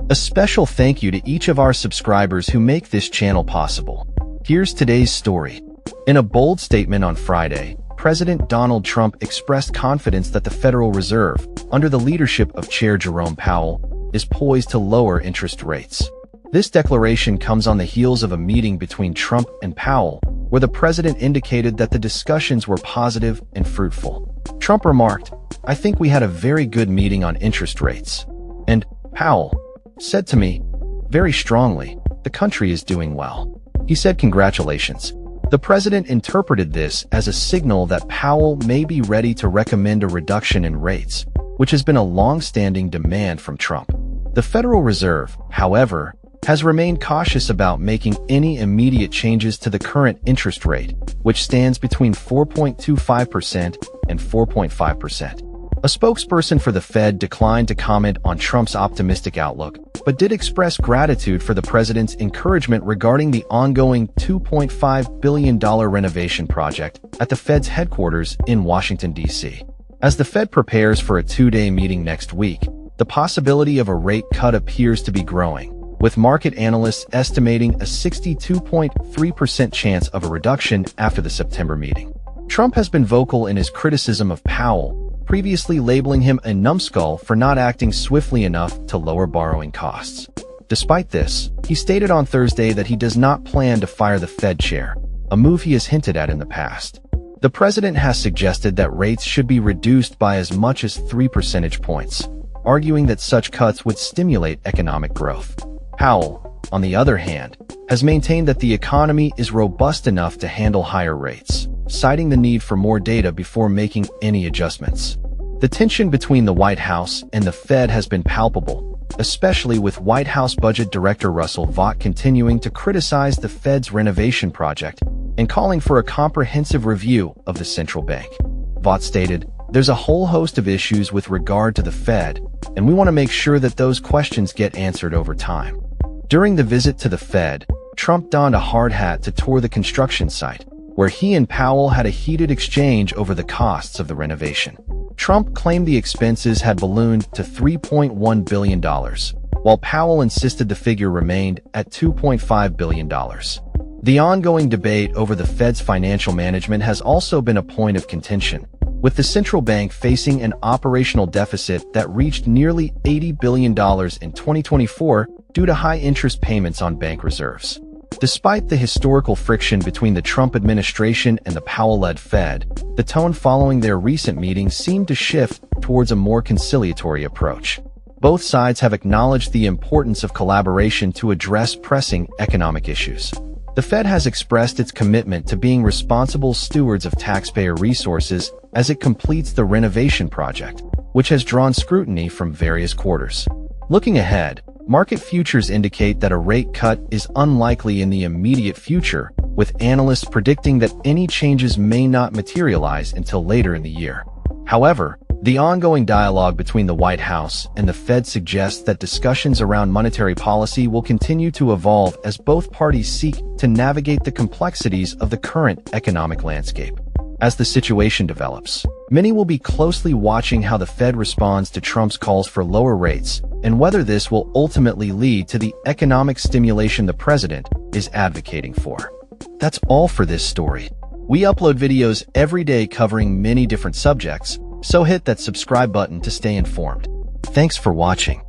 A special thank you to each of our subscribers who make this channel possible. Here's today's story. In a bold statement on Friday, President Donald Trump expressed confidence that the Federal Reserve, under the leadership of Chair Jerome Powell, is poised to lower interest rates. This declaration comes on the heels of a meeting between Trump and Powell, where the president indicated that the discussions were positive and fruitful. Trump remarked, "I think we had a very good meeting on interest rates." And Powell said to me, very strongly, "The country is doing well." He said congratulations. The president interpreted this as a signal that Powell may be ready to recommend a reduction in rates, which has been a long-standing demand from Trump. The Federal Reserve, however, has remained cautious about making any immediate changes to the current interest rate, which stands between 4.25% and 4.5%. A spokesperson for the Fed declined to comment on Trump's optimistic outlook, but did express gratitude for the president's encouragement regarding the ongoing $2.5 billion renovation project at the Fed's headquarters in Washington, D.C. As the Fed prepares for a two-day meeting next week, the possibility of a rate cut appears to be growing, with market analysts estimating a 62.3% chance of a reduction after the September meeting. Trump has been vocal in his criticism of Powell, previously labeling him a numbskull for not acting swiftly enough to lower borrowing costs. Despite this, he stated on Thursday that he does not plan to fire the Fed chair, a move he has hinted at in the past. The president has suggested that rates should be reduced by as much as 3 percentage points, arguing that such cuts would stimulate economic growth. Powell, on the other hand, has maintained that the economy is robust enough to handle higher rates, citing the need for more data before making any adjustments. The tension between the White House and the Fed has been palpable, especially with White House Budget Director Russell Vought continuing to criticize the Fed's renovation project and calling for a comprehensive review of the central bank. Vought stated, "There's a whole host of issues with regard to the Fed, and we want to make sure that those questions get answered over time." During the visit to the Fed, Trump donned a hard hat to tour the construction site, where he and Powell had a heated exchange over the costs of the renovation. Trump claimed the expenses had ballooned to $3.1 billion, while Powell insisted the figure remained at $2.5 billion. The ongoing debate over the Fed's financial management has also been a point of contention, with the central bank facing an operational deficit that reached nearly $80 billion in 2024 due to high interest payments on bank reserves. Despite the historical friction between the Trump administration and the Powell-led Fed, the tone following their recent meetings seemed to shift towards a more conciliatory approach. Both sides have acknowledged the importance of collaboration to address pressing economic issues. The Fed has expressed its commitment to being responsible stewards of taxpayer resources as it completes the renovation project, which has drawn scrutiny from various quarters. Looking ahead, market futures indicate that a rate cut is unlikely in the immediate future, with analysts predicting that any changes may not materialize until later in the year. However, the ongoing dialogue between the White House and the Fed suggests that discussions around monetary policy will continue to evolve as both parties seek to navigate the complexities of the current economic landscape. As the situation develops, many will be closely watching how the Fed responds to Trump's calls for lower rates and whether this will ultimately lead to the economic stimulation the president is advocating for. That's all for this story. We upload videos every day covering many different subjects, so hit that subscribe button to stay informed. Thanks for watching.